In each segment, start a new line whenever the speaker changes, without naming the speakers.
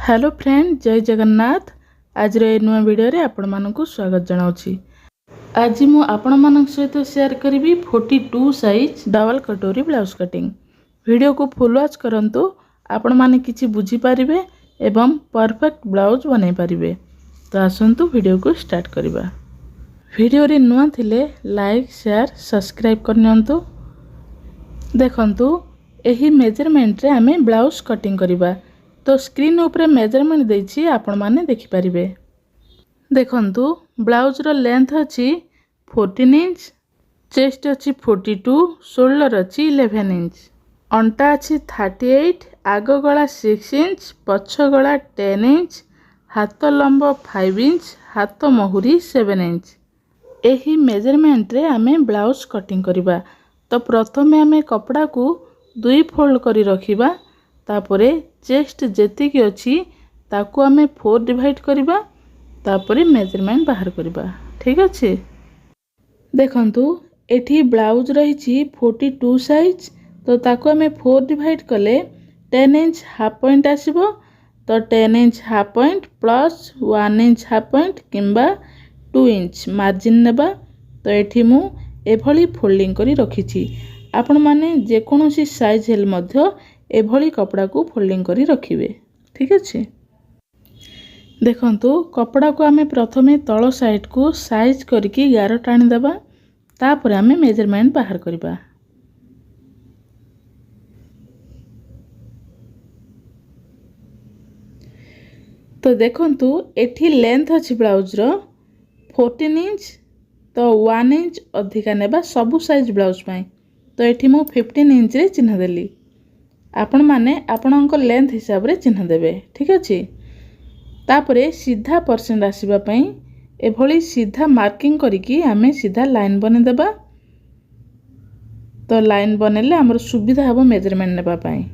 Hello friend, जय जगन्नाथ। आज नुआ वीडियो रे आपण मानकु स्वागत जनाउछि। आज मु आपण मानक सहित शेयर करिवि 42 साइज डबल कटोरी ब्लाउज कटिंग। वीडियो को फुल वॉच करंतु आपण माने किछि बुझी पारिबे एवं परफेक्ट ब्लाउज बनै पारिबे। तो आसंतु वीडियो को स्टार्ट करिबा। वीडियो रे नुआ थिले लाइक शेयर सब्सक्राइब करनियंतु। देखंतु एही मेजरमेंट रे हमें ब्लाउज कटिंग करिबा। तो स्क्रीन ऊपर मेजरमेंट देछि आपण माने देखि परिबे। देखंतु ब्लाउज रो लेंथ अछि 14 इंच, चेस्ट अछि 42, शोल्डर अछि 11 इंच, अंटा अछि 38, आग गला 6 इंच, पछ गला 10 इंच, हाथ लंब 5 इंच, हाथ महुरी 7 इंच। एही मेजरमेंट रे हमें ब्लाउज कटिंग करिबा। तो प्रथमे हमें कपड़ा को दुई फोल्ड करी रखिबा। तापरे चेस्ट जेतिकी अछि ताकू हमें 4 डिवाइड करिबा। तापरे मेजरमेंट बाहर करिबा। ठीक अछि। देखंतु एठी ब्लाउज रहिछि 42 साइज। तो ताकू हमें 4 डिवाइड कले 10 इंच हाफ पॉइंट आसीबो। तो 10 inch half point plus 1 inch half point किंबा 2 इंच मार्जिन नेबा। तो एठी मु एभली फोल्डिंग करी रखिछि। आपण माने जे कोनोसी साइज हेल मध्य एभली कपड़ा को फोल्डिंग करी रखिबे। ठीक अछि। देखंतु कपड़ा को हमें प्रथमे तळ साइड को साइज करके गार टाणी देबा। तापर हमें मेजरमेंट बाहर करिबा। तो देखंतु एठी लेंथ अछि ब्लाउज रो 14 इंच। तो 1 इंच अधिका नेबा सबु साइज ब्लाउज पई। तो एठी मु 15 इंच रे चिन्ह देली। आपण माने आपणक लेंथ हिसाब रे चिन्ह देबे। ठीक अछि। तापरे सीधा परसेंट आसीबा पई एभली सीधा मार्किंग करिकी हमें सीधा लाइन बने देबा। तो लाइन बनेले हमर सुविधा हबो मेजरमेंट नेबा पई।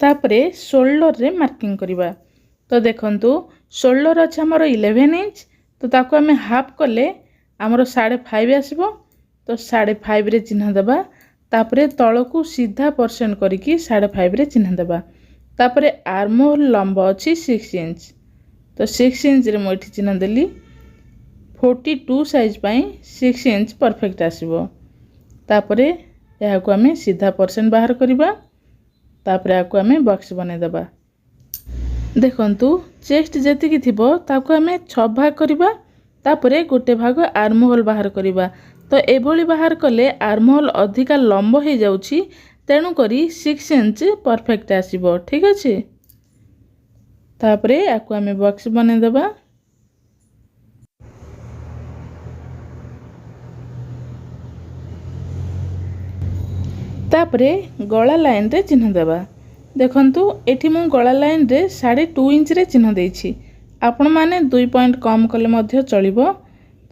तापरे शोल्डर रे मार्किंग करिबा। तो देखंतु शोल्डर अछि हमर 11 इंच। तो ताको हमें हाफ कले हमर 5.5 आसीबो। तो 5.5 रे चिन्ह देबा। तापरे तळकू सीधा परसेंट करिकी 5.5 रे चिन्ह देबा। तापरे आर्म होल लंब अछि 6 इंच। तो 6 इंच रे मोठी चिन्ह देली। 42 साइज पई 6 इंच परफेक्ट आसीबो। तापरे एहा को हमें सीधा परसेंट बाहर करिबा। तापरे आको हमें बॉक्स बने देबा। देखंतु चेस्ट जेतिकी थिबो ताको हमें 6 भाग करिबा। तापरे गोटे भाग आर्म होल बाहर करिबा। तो एभली बाहर कले आर्म होल अधिका लंब हे जाउछि। तेनु करी 6 इंच परफेक्ट आसीबो। ठीक अछि। तापरे आको हमें बॉक्स बने देबा। तापरे गला लाइन रे चिन्ह देबा। देखंतु एठी मु गला लाइन रे 2.5 इंच रे चिन्ह देछि। आपण माने 2 पॉइंट कम कले मध्य चलिबो।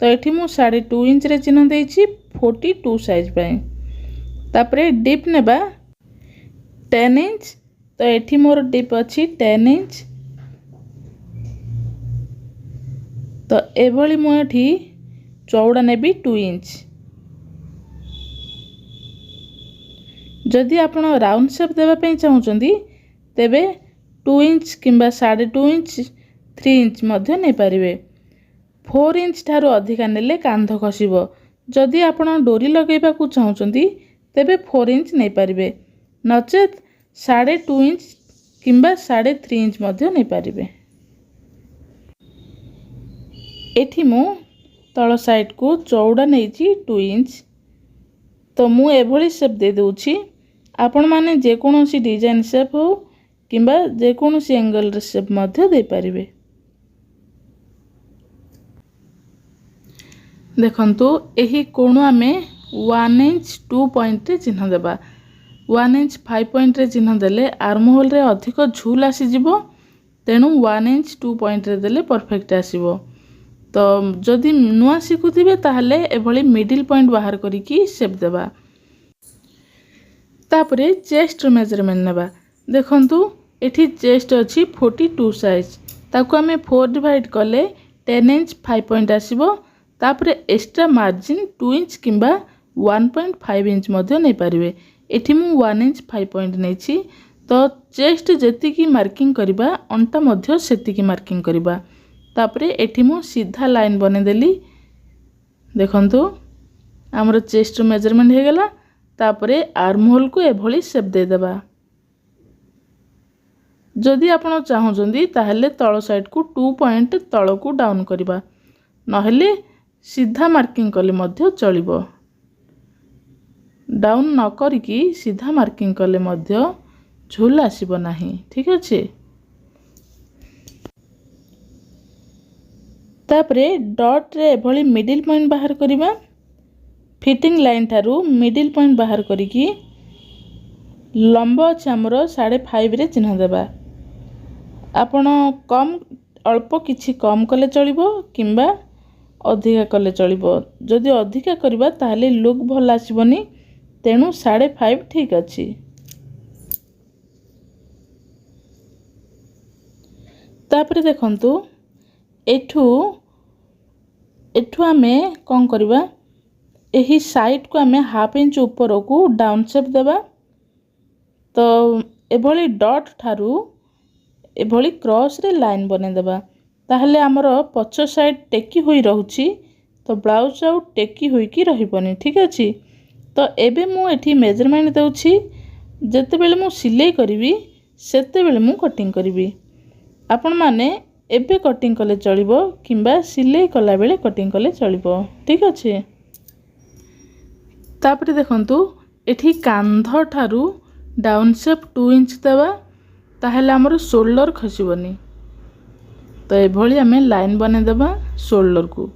तो एठी मु 2.5 इंच रे चिन्ह देछि 42 साइज पई। तापरे डिप नेबा 10 इंच। तो एठी मोर डिप अछि 10 इंच। तो एभली मु एठी चौड़ा नेबी 2 इंच। जदि आपण राउंड शेप देबा पई चाहुचंदी तेबे 2 इंच किंबा 2.5 इंच 3 इंच मध्य नै परिबे। 4 इंच थारो अधिका नेले कांध खसिबो। जदि आपण डोरी लगेबा को चाहुचंदी तेबे 4 इंच नै परिबे। नचेत 2.5 इंच किंबा 3.5 इंच मध्य नै परिबे। एठी मु तळ साइड को चौड़ा नेछि 2 इंच। तो मु एभली शेप दे दोछि। आपण माने जे कोनोसी डिजाइन शेप हो किंबा जे कोनोसी एंगल रे शेप मध्य दे परिबे। देखंतु एही कोण हमें 1 इंच 2 पॉइंट रे चिन्ह देबा। 1 इंच 5 पॉइंट रे चिन्ह देले आर्म होल रे अधिक झूल आसी जिवो। तेनु 1 इंच 2 पॉइंट रे देले परफेक्ट आसीबो। तो जदि नुआ सिखुथिबे ताहले एभली मिडिल पॉइंट बाहर करिकी शेप देबा। तापरे चेस्ट मेजरमेंट नेबा। देखंतु एठी चेस्ट अछि 42 साइज। ताकू आमे 4 डिवाइड कले 10 इंच 5 पॉइंट आसीबो। तापरे एक्स्ट्रा मार्जिन 2 इंच किंबा 1.5 इंच मध्य नहीं पारिबे। एठी मु 1 इंच 5 पॉइंट नेछि। तो चेस्ट जेति की मार्किंग करिबा अंटा मध्य सेति की मार्किंग करिबा। तापरे एठी मु सीधा लाइन बने देली। देखंतु हमर चेस्ट मेजरमेंट हे गेला। तापरे आर्म होल को एभली शेप दे देबा। जदि आपण चाहुचंदी ताहले तळ साइड को 2 पॉइंट तळ को डाउन करिबा, नहेले सीधा मार्किंग कले मध्य चलिबो। डाउन न करिकी सीधा मार्किंग कले मध्य झोल आसीबो नाही। ठीक अछि। तापरे डॉट रे एभली मिडिल पॉइंट बाहर करिबा। Fitting line Tharu middle point बाहर करिकी लंब अछि हमर 5.5 रे चिन्ह देबा। आपण कम अल्प किछि कम कले चलिबो किंबा अधिका कले चलिबो। जदि अधिका करबा ताहले लुक भल आसीबोनी, तेनु 5.5 ठीक अछि। तापरे देखंतु एठू आमे कोन करबा, एही साइड को आमे हाफ इंच ऊपर को डाउन शेप देबा। तो एभली डॉट थारू एभली क्रॉस रे लाइन बने देबा। ताहले हमर पछ साइड टेकी होई रहउची, तो ब्लाउज आउ टेकी होई की रहिबनी। ठीक अछि। तो एबे मु एठी मेजरमेंट देउची। जते बेले मु सिलाई करिवि सेते बेले मु कटिंग करिवि। आपण माने एबे कटिंग कले चलिबो किंबा सिलाई कला बेले कटिंग कले चलिबो। ठीक अछि। तापरे देखंतु एठी कांध ठारू डाउन शेप 2 इंच देबा। ताहले हमर शोल्डर खसिबनी। तो एभली हमें लाइन बने देबा शोल्डर को।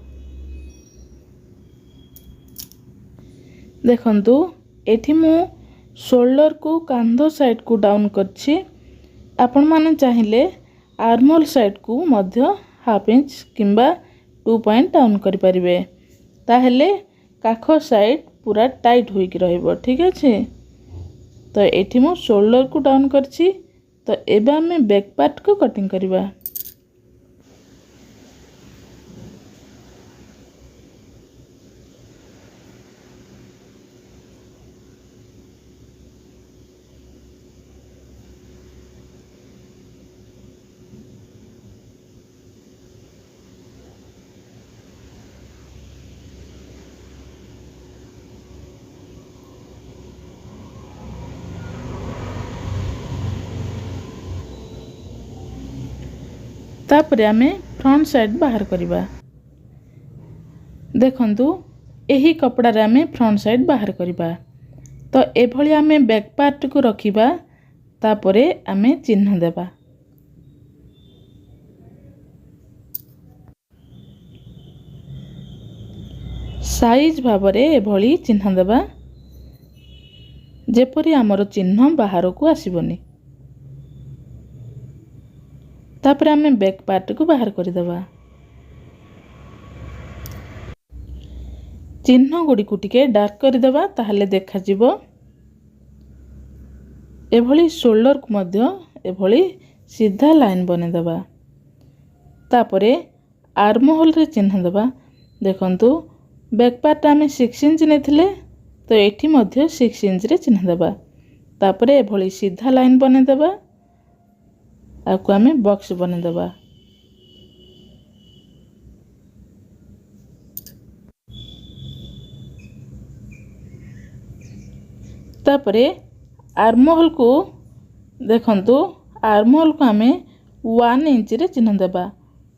देखंतु एठी मु शोल्डर को कांध साइड को डाउन करछि। आपण माने चाहिए आर्महोल साइड को मध्य हाफ इंच किंबा 2 पॉइंट डाउन करि परिबे। ताहले काख साइड पूरा टाइट होई की रहइबो। ठीक अछि। तो एठी मु शोल्डर को डाउन करछि। तो एबे हमें बैक पार्ट को कटिंग करिबा। तापरे आमे फ्रंट साइड बाहर करिबा। देखंतु एही कपड़ा रे आमे फ्रंट साइड बाहर करिबा। तो एभली आमे बैक पार्ट को रखिबा। तापरे आमे चिन्ह देबा। साइज भाबरे एभली चिन्ह देबा, जेपरि हमर चिन्ह बाहर को आसीबनी। तापरे आमे बैक पार्ट को बाहर कर देबा। चिन्ह गुडी को टिके डार्क कर देबा, ताहले देखा जिवो। एभली शोल्डर को मध्य एभली सीधा लाइन बने देबा। तापरे आर्म होल रे चिन्ह देबा। देखंतु बैक पार्ट आमे 6 इंच नेथिले, तो एठी मध्य 6 इंच रे चिन्ह देबा। तापरे एभली सीधा लाइन बने देबा। आकु आमे बॉक्स बने देबा। तापरे आर्म होल को देखंतु, आर्म होल को आमे 1 इंच रे चिन्ह देबा।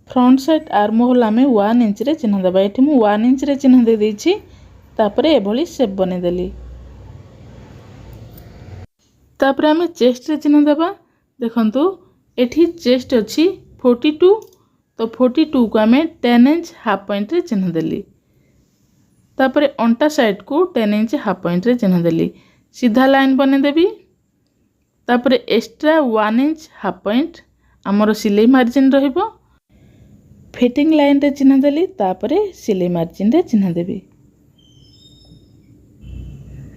फ्रंट साइड आर्म होल आमे 1 इंच रे चिन्ह देबा। एठी मु 1 इंच रे चिन्ह दे देछि। तापरे एभली शेप बने देली। तापरे आमे चेस्ट रे चिन्ह देबा। देखंतु एठी चेस्ट अछि 42। तो 42 को आमे 10 इंच हाफ पॉइंट रे चिन्ह देली। तापरे अंटा साइड को 10 इंच हाफ पॉइंट रे चिन्ह देली। सीधा लाइन बने देबी। तापरे एक्स्ट्रा 1 इंच हाफ पॉइंट हमर सिलाई मार्जिन रहिबो। फिटिंग लाइन रे चिन्ह देली। तापरे सिलाई मार्जिन रे चिन्ह देबी।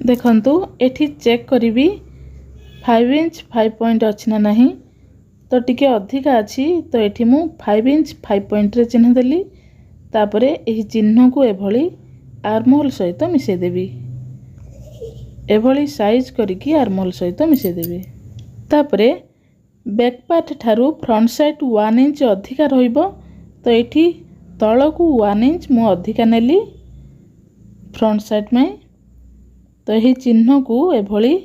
देखंतु एठी चेक करिवि 5 इंच 5 पॉइंट अछि ना नहीं। तो टिके अधिका अच्छी तो ये मु 5 इंच 5 पॉइंट रे चिन्ह देली तापरे एही चिन्ह को एभली आर्महोल सहित मिसेदेवी एभली साइज करिकी आर्महोल सहित मिसेदेवी तापरे बैक पार्ट ठारू फ्रंट साइड 1 इंच अधिका रहिबो तो एठी तळकू 1 इंच मु अधिका नेली फ्रंट साइड में तो यही चिन्ह को एभली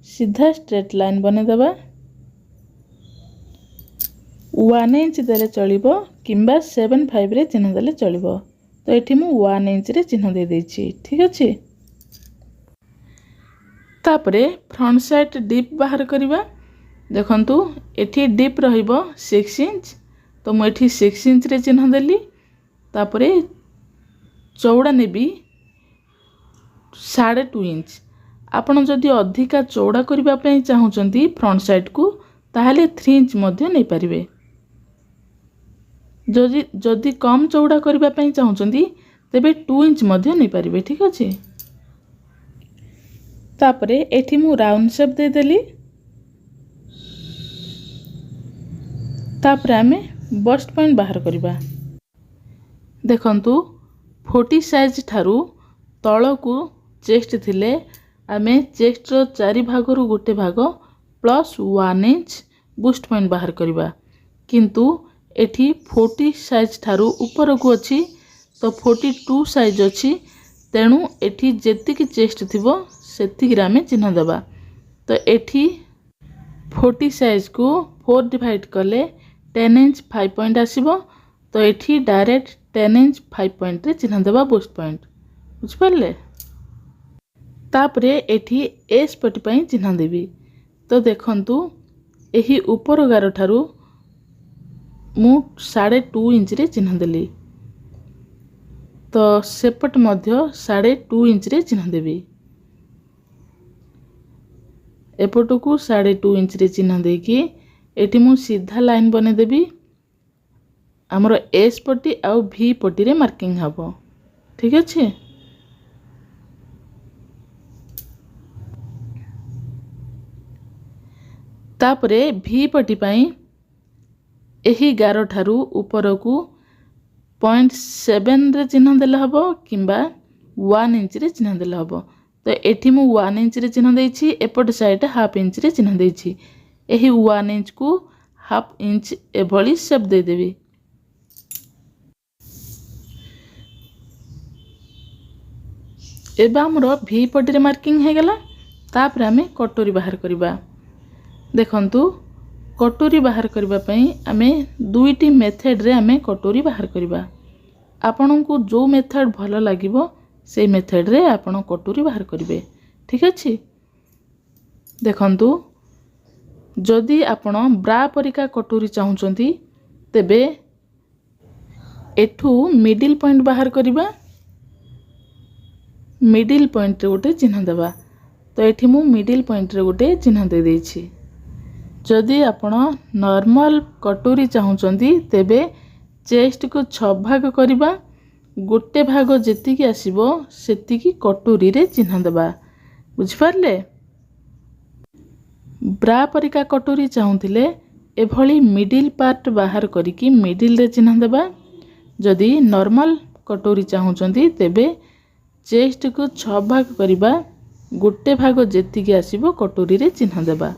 सीधा स्ट्रेट लाइन बनेदेबा 1 इंच देले चलिबो किंबा 7.5 रे चिन्ह देले चलिबो तो एठी मु 1 इंच रे चिन्ह दे देछि ठीक अछि तापरे फ्रंट साइड डीप बाहर करिबा देखंतु एठी डीप रहिबो 6 इंच तो मु एठी 6 इंच रे चिन्ह देली तापरे चौड़ा नेबी 2.5 इंच आपण जदि अधिका चौड़ा करिबा पई चाहुचंती फ्रंट साइड को ताहाले 3 इंच मध्ये नै परिबे जदि कम चौड़ा करिबा पई चाहुचंती तेबे 2 इंच मध्ये नै परिबे ठीक अछि तापरे एठी मु राउंड शेप दे देली तापरे आमे बस्ट पॉइंट बाहर करिबा देखंतु 40 साइज ठारू तळकू चेस्ट थिले आमे चेस्ट रो 4 भाग रु गोटे भाग प्लस 1 इंच बूस्ट पॉइंट बाहर करिबा किंतु एठी 40 साइज ठारू ऊपर को अछि तो 42 साइज अछि तेणु एठी जेतिकी चेस्ट थिबो सेतिकी रामे चिन्ह देबा तो एठी 40 साइज को 4 डिवाइड कले 10 इंच 5 पॉइंट आसीबो तो एठी डायरेक्ट 10 इंच 5 पॉइंट रे चिन्ह देबा बूस्ट पॉइंट बुझ परले तापरे एठी एस पटी पई चिन्ह देबी तो देखंतु एही ऊपर गार ठारू मु 2.5 इंच रे चिन्ह देली तो सेपट मध्य 2.5 इंच रे चिन्ह देबी एपटू को 2.5 इंच रे चिन्ह देकी एठी मु सीधा लाइन बने देबी हमरो एस पटी आउ भी पटी रे मार्किंग हबो ठीक अछि तापरे भी पटी पई एही गार ठारू ऊपर को 0.7 रे चिन्ह देले हबो किंबा 1 इंच रे चिन्ह देले हबो तो एठी मु 1 इंच रे चिन्ह देछि एपट साइड हाफ इंच रे चिन्ह देछि एही 1 इंच को हाफ इंच एभली शेप दे देबी एबा हमरो भी पटी रे मार्किंग हे गेला तापर हमें कटोरी बाहर करिबा देखंतु कटोरी बाहर करबा पई आमे दुईटी मेथड रे आमे कटोरी बाहर करबा आपन को जो मेथड भलो लागिवो से मेथड रे आपन कटोरी बाहर करिवे ठीक अछि देखंतु जदि आपन ब्रा परिका कटोरी चाहुचंती तेबे एठू मिडिल पॉइंट बाहर करबा मिडिल पॉइंट रे गोटे चिन्ह देबा तो एठी मु मिडिल पॉइंट रे गोटे चिन्ह दे देछि जदि आपण नॉर्मल कटोरी चाहुचंती तेबे चेस्ट को 6 भाग करिबा गोटे भाग जेतिकी आसीबो सेतिकी कटोरी रे चिन्ह देबा बुझ परले ब्रा परिका कटोरी चाहुतिले एभली मिडिल पार्ट बाहर करिकी मिडिल रे चिन्ह देबा जदि नॉर्मल कटोरी चाहुचंती तेबे चेस्ट को 6 भाग करिबा गोटे भाग जेतिकी आसीबो कटोरी रे चिन्ह देबा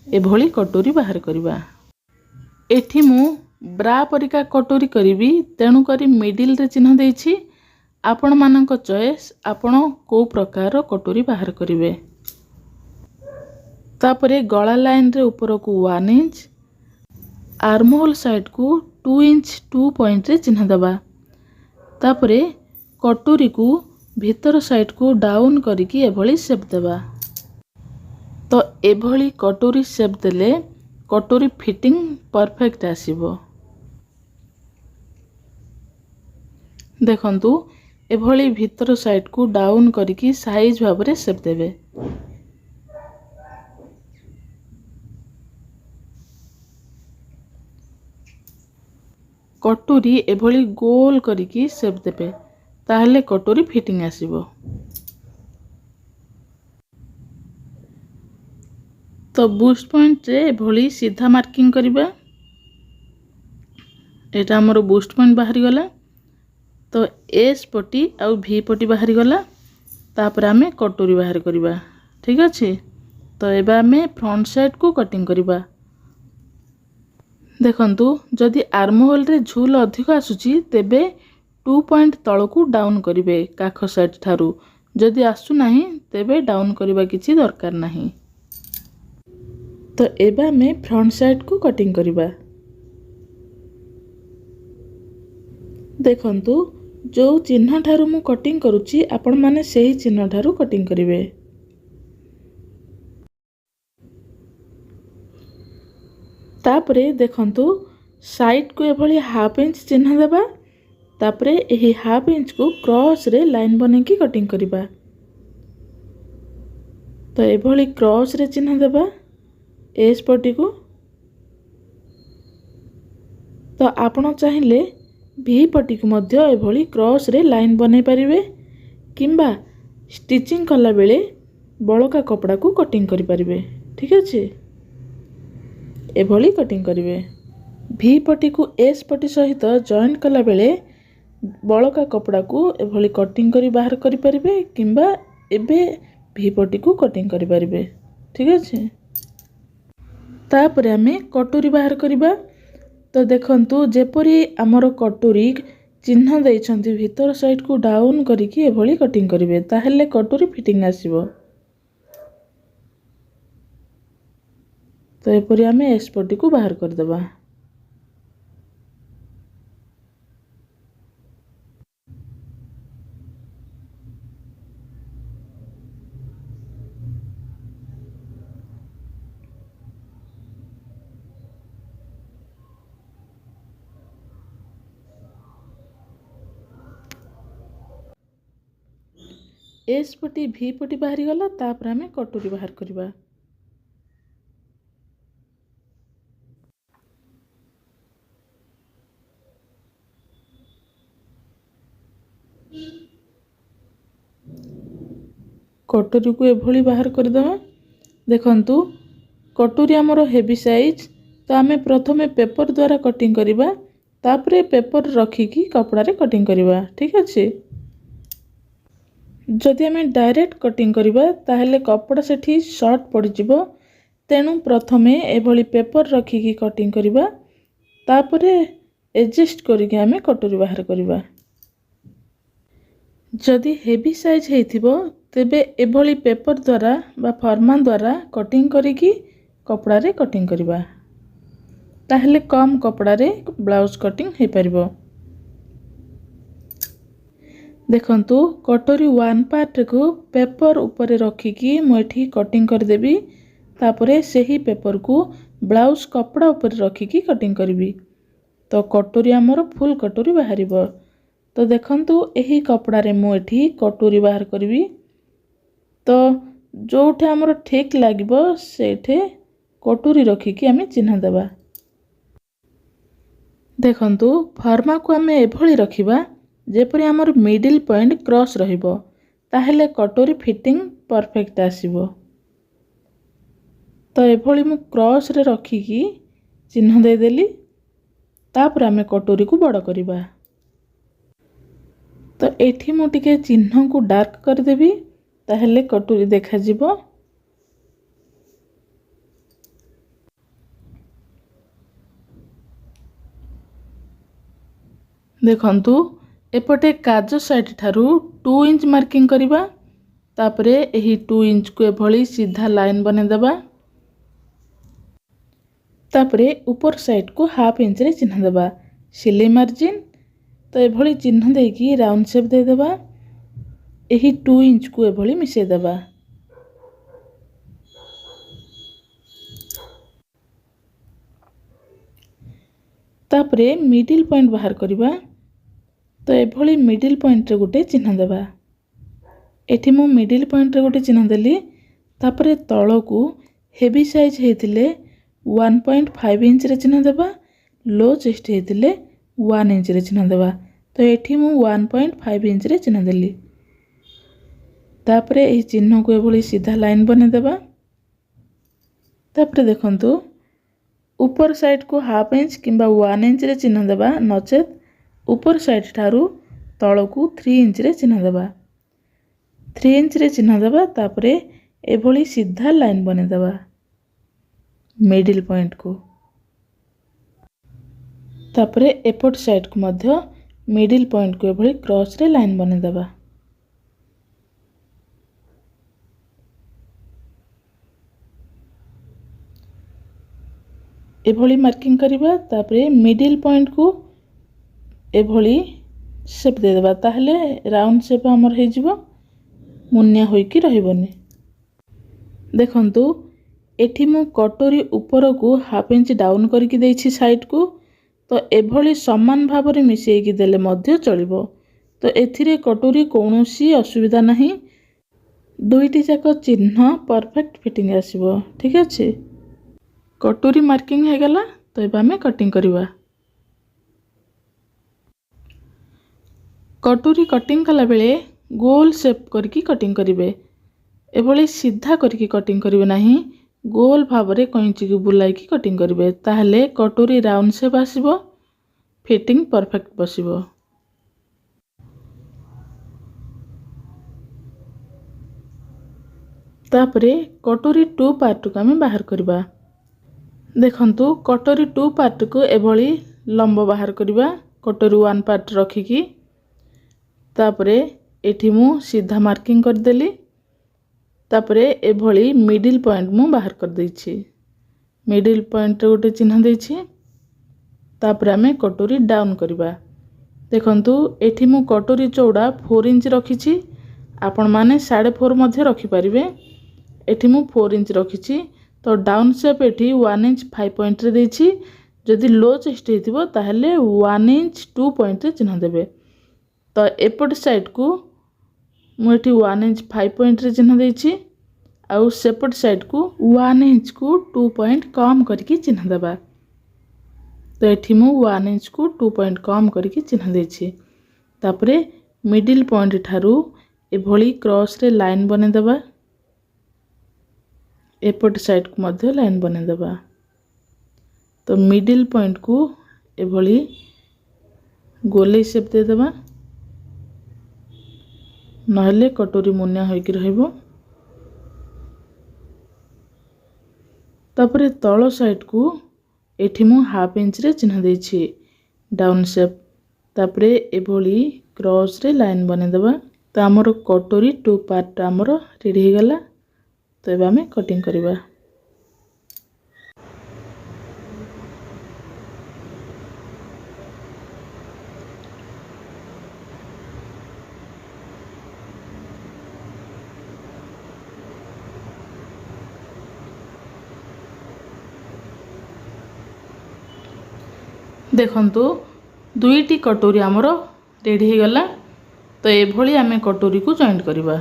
एभली कटोरी बाहर करिबा एठी मु ब्रा परिका कटोरी करिबी तेणु करी मिडिल रे चिन्ह देछि आपण मानक चॉइस आपण को प्रकार कटोरी बाहर करिवे तापरे गळा लाइन रे ऊपर को 1 इंच आर्महोल साइड को 2 इंच 2 पॉइंट रे चिन्ह देबा तापरे कटोरी को भीतर साइड को डाउन करिकी एभली शेप देबा तो एभली कटोरी शेप देले कटोरी फिटिंग परफेक्ट आसीबो देखंतु एभली भीतर साइड को डाउन करिकी साइज भाबरे शेप देबे कटोरी एभली गोल करिकी शेप देबे ताहले कटोरी फिटिंग आसीबो तो बूस्ट पॉइंट रे एभली सीधा मार्किंग करिबा एटा हमर बूस्ट पॉइंट बाहरी गला। तो एस पटी आउ भी पटी बाहरी गला। तापर आमे कटोरी बाहर करबा। ठीक अछि। तो एबा आमे फ्रंट साइड को कटिंग करबा। देखंतु जदि आर्म होल रे झूल अधिक आसुची तेबे 2 पॉइंट तळ को डाउन करिवे काख साइड थारु। जदि आसु नाही तेबे डाउन करबा किछि दरकार नाही। तो एबा में फ्रंट साइड को कटिंग करबा। देखंतु जो चिन्ह ठारू मु कटिंग करूची आपण माने सेही चिन्ह ठारू कटिंग करिवे। तापरे देखंतु साइड को एभली हाफ इंच चिन्ह देबा। तापरे एही हाफ इंच को क्रॉस रे लाइन बने की कटिंग करबा। तो एभली क्रॉस रे चिन्ह देबा एस पटी को। तो आपण चाहिले भी पटी को मध्य एभली क्रॉस रे लाइन बने परिवे किंबा स्टिचिंग कला बेले बळका कपड़ा को कटिंग करि परिवे। ठीक अछि। एभली कटिंग करिवे। भी पटी को एस पटी सहित जॉइंट कला बेले बळका कपड़ा को एभली कटिंग करी बाहर करि परिवे किंबा एबे भी पटी को कटिंग करि परिवे। ठीक अछि। तापरे हमें कटोरी बाहर करिबा। तो देखंतु जेपरी हमर कटोरी चिन्ह दैछंती भीतर साइड को डाउन करिकी एभली कटिंग करिवे ताहेले कटोरी फिटिंग आसीबो। तो एपरी हमें एस पटी को बाहर कर देबा। एस पटी भी पटी बाहरी गला। तापर हमें कटोरी बाहर करबा। कटोरी को एभली बाहर कर देबा। देखंतु कटोरी हमर हेवी साइज। तो आमे प्रथमे पेपर द्वारा कटिंग करबा। तापरे पेपर रखिकी कपड़ा रे कटिंग करबा। ठीक अछि। जदि हमें डायरेक्ट कटिंग करबा ताहेले कपड़ा सेठी शॉर्ट पड़ जिवो। तेणु प्रथमे एभली पेपर रखिकी कटिंग करबा। तापरे एडजस्ट करिके हमें कटोरी बाहर करबा। जदि हेवी साइज हेथिबो तेबे एभली पेपर द्वारा बा फॉर्मा द्वारा कटिंग करिकी कपड़ा रे कटिंग करबा। ताहेले कम कपड़ा रे ब्लाउज कटिंग हे परिबो। देखंतु कटोरी 1 पार्ट को पेपर ऊपर रखिकी मु एठी कटिंग कर देबी। तापरे सेही पेपर को ब्लाउज कपड़ा ऊपर रखिकी कटिंग करबी। तो कटोरी हमर फुल कटोरी बाहरिबो। तो देखंतु एही कपड़ा रे मु एठी कटोरी बाहर करबी। तो जोठे हमर ठीक लागिबो सेठे कटोरी रखिकी हमें चिन्ह देबा। देखंतु फॉर्मा को हमें एभली रखिबा जेपरि हमर मिडिल पॉइंट क्रॉस रहिबो। ताहेले कटोरी फिटिंग परफेक्ट आसीबो। तो एभली मु क्रॉस रे रखिकी चिन्ह दे देली। तापर हमें कटोरी को बड़ करबा। तो एठी मु टिके चिन्ह को डार्क कर देबी ताहेले कटोरी देखा जिवो। देखंतु एपटे काज साइड ठारू 2 इंच मार्किंग करबा। तापरे एही 2 इंच को एभली सीधा लाइन बने देबा। तापरे ऊपर साइड को हाफ इंच रे चिन्ह देबा। सिलाई मार्जिन तो एभली चिन्ह देकी राउंड शेप दे देबा। एही 2 इंच को एभली मिसे देबा। तापरे मिडिल पॉइंट बाहर करबा। तो एभली मिडिल पॉइंट रे गोटे चिन्ह देबा। एठी मु मिडिल पॉइंट रे गोटे चिन्ह देली। तापरे तळ को हेवी साइज हेतिले 1.5 इंच रे चिन्ह देबा। लो चेस्ट हेतिले 1 इंच रे चिन्ह देबा। तो एठी मु 1.5 इंच रे चिन्ह देली। तापरे एही चिन्ह को एभली सीधा लाइन बने देबा। तापरे देखंतु ऊपर साइड को हाफ इंच किंबा 1 इंच रे चिन्ह देबा नचेत ऊपर साइड ठारू तल को 3 इंच रे चिन्ह देबा 3 इंच रे चिन्ह देबा तापरे एभली सीधा लाइन बने देबा मिडिल पॉइंट को तापरे एपट साइड को मध्य मिडिल पॉइंट को एभली क्रॉस रे लाइन बने देबा एभली मार्किंग करिबा तापरे मिडिल पॉइंट को एभली शेप दे देबा ताहले राउंड शेप हमर हे जिवो मुन्या होई कि रहिबोनी देखंतु एठी मु कटोरी ऊपर को हाफ इंच डाउन करके देछि साइड को तो एभली समान भाव रे मिसेई कि देले मध्य चलिबो तो एथिरे कटोरी कोनोसी असुविधा नहीं दुईटी जाक चिन्ह परफेक्ट फिटिंग आसीबो ठीक अछि कटोरी मार्किंग हे गला तो एबा में कटिंग करबा कटोरी कटिंग कला बेले गोल शेप करके कटिंग करिवे एभली सीधा करके कटिंग करिवे नहीं गोल भाव रे कैंची को बुलाई की कटिंग करिवे ताहले कटोरी राउंड शेप आसीबो फिटिंग परफेक्ट बसिबो तापरे कटोरी 2 पार्ट को हमें बाहर करबा देखंतु कटोरी 2 पार्ट को एभली लंब बाहर करबा कटोरी 1 पार्ट रखी की तापरे एठी मु सीधा मार्किंग कर देली तापरे एभली मिडिल पॉइंट मु बाहर कर दैछि मिडिल पॉइंट रे गोटे चिन्ह दैछि तापरे हमें कटोरी डाउन करबा देखंतु एठी मु कटोरी चौड़ा 4 इंच रखिछि आपण माने 4.5 मध्ये रखि परिबे एठी मु 4 इंच रखिछि तो डाउन शेप एठी 1 इंच 5 पॉइंट रे दैछि जदि लो चेस्ट हेतिबो ताहले 1 इंच 2 पॉइंट रे चिन्ह देबे तो एपट साइड को मुठी 1 इंच 5 पॉइंट रे चिन्ह देछि आउ सेपट साइड को 1 इंच को 2 पॉइंट कम करके चिन्ह देबा तो एठी मु 1 इंच को 2 पॉइंट कम करके चिन्ह देछि तापरे मिडिल पॉइंट ठारू एभली क्रॉस रे लाइन बने देबा एपट साइड को मध्य लाइन बने देबा तो मिडिल पॉइंट को एभली गोले शेप दे देबा नहले कटोरी मुन्या होई कि रहइबो तापरे तळ साइड को एठी मु हाफ इंच रे चिन्ह देछि डाउन शेप तापरे एभली क्रॉस रे लाइन बने देबा तो हमर कटोरी 2 पार्ट हमर रेडी हे गला तो एबा में कटिंग करबा देखंतु दुईटी कटोरी हमर रेडी हे गला तो एभली आमे कटोरी को जॉइंट करबा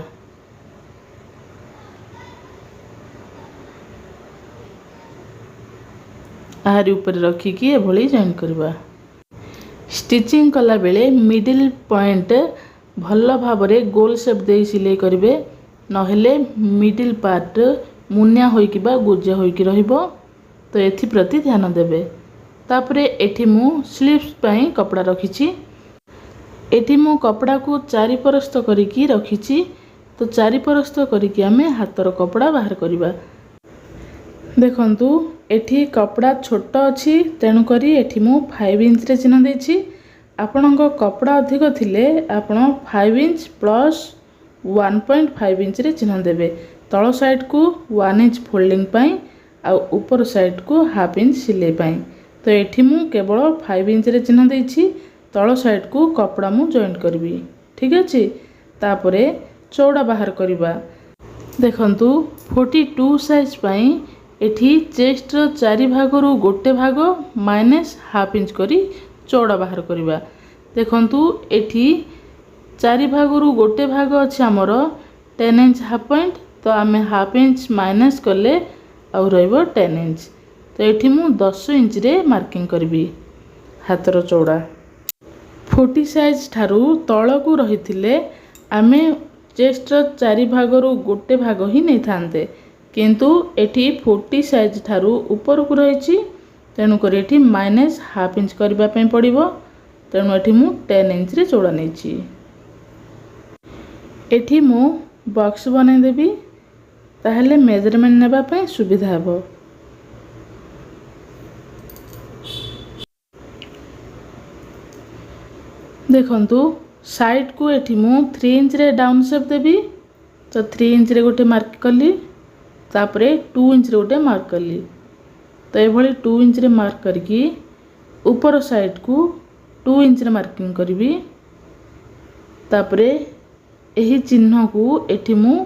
आहारी ऊपर रखी की एभली जॉइंट करबा स्टिचिंग कला बेले मिडिल पॉइंट भल्ल भाव रे गोल शेप दे सिलाई करबे नहेले मिडिल पार्ट मुन्या होई कि बा गुजा होई कि रहइबो तो एथि प्रति ध्यान देबे तापरे एठी मु स्लीव्स पई कपड़ा रखिछि एठी मु कपड़ा को चारि परस्त करिकी रखिछि तो चारि परस्त करिकी हमें हातर कपड़ा बाहर करबा देखंतु एठी कपड़ा छोट अछि तेनु करी एठी मु 5 इंच रे चिन्ह देछि आपनक कपड़ा अधिक थिले आपण 5 इंच प्लस 1.5 इंच रे चिन्ह देबे तळ साइड को 1 इंच फोल्डिंग पई आ ऊपर साइड को हाफ इंच सिलाई पई तो एठी मु केवल 5 इंच रे चिन्ह देछि तळ साइड को कपड़ा मु जॉइंट करबी ठीक अछि तापरे चौड़ा बाहर करबा देखंतु 42 साइज पई एठी चेस्ट रो 4 भाग रु गोटे भाग माइनस हाफ इंच करी चौड़ा बाहर करबा देखंतु एठी 4 भाग रु गोटे भाग अछि हमर 10 इंच हाफ पॉइंट तो आमे हाफ इंच माइनस करले आ रहइबो 10 इंच तो एठी मु 10 इंच रे मार्किंग करबी हातर चौड़ा 40 साइज ठारू तळ को रहिथिले आमे चेस्ट रो 4 भाग रु गोटे भाग ही नै थांते किंतु एठी 40 साइज ठारू ऊपर को रहिछि तेणुक ये माइनस हाफ इंच करने पड़ो। तेणु ये मु 10 इंच रे चौड़ा नहीं। एठी मु बॉक्स बनईदेवी ताहले मेजरमेंट नेबापी सुविधा हे। देखंतु साइड को एठी मु 3 इंच रे डाउन शेप देवी। तो 3 इंच रे गोटे मार्क कली, तापरे 2 इंच रे गोटे मार्क कली। तो ये 2 इंच रे मार्क करके ऊपर साइड को 2 इंच रे मार्किंग करी। तापरे यही चिन्ह को एठी मु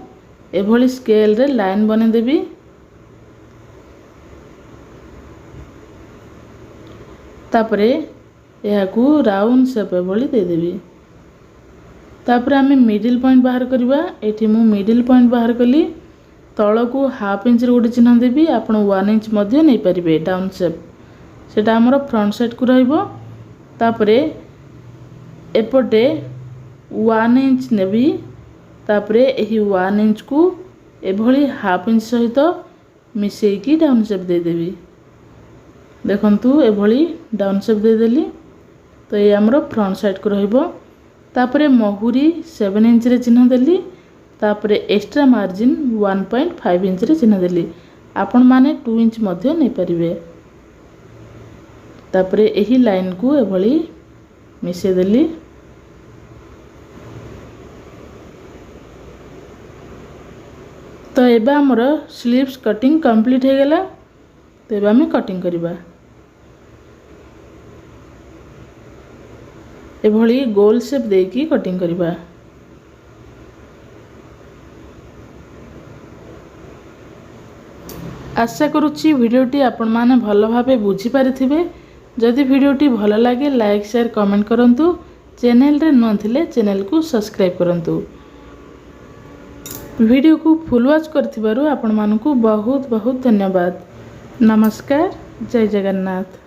एभली स्केल रे लाइन बने देवी। तापरे यह को राउंड शेप एभली दे देवी। तापरे आमे मिडिल पॉइंट बाहर करबा। एठी मु मिडिल पॉइंट बाहर कली, तळ को हाफ इंच रे गोटे चिन्ह देवी। आपण 1 इंच मध्ये नै परिबे डाउन शेप, सेटा हमर फ्रंट साइड को रहइबो। तापरे एपटे 1 इंच नेबी। तापरे एही 1 इंच को एभली हाफ इंच सहित मिसेकी डाउन शेप दे देवी। देखंतु एभली डाउन शेप दे देली। तो ये हमर फ्रंट साइड को रहइबो। तापरे महुरी 7 इंच रे चिन्ह देली। तापरे एक्स्ट्रा मार्जिन 1.5 इंच रे चिन्ह देली। आपण माने 2 इंच मध्ये नै परिबे। तापरे एही लाइन को एभली मिसे देली। तो एबा हमर स्लीव्स कटिंग कंप्लीट हो गला। तो एबा हम कटिंग करबा। एभली गोल शेप देकी कटिंग करबा। आशा करुच्ची वीडियोटी आपण माने भल भाबे बुझी पारिथिबे। जदि वीडियोटी भल लगे लाइक शेयर कमेंट करंतु। चैनल रे न थिले चैनल को सब्सक्राइब करंतु। वीडियो को फुल वॉच करथिबारु आपण मानकु बहुत बहुत धन्यवाद। नमस्कार, जय जगन्नाथ।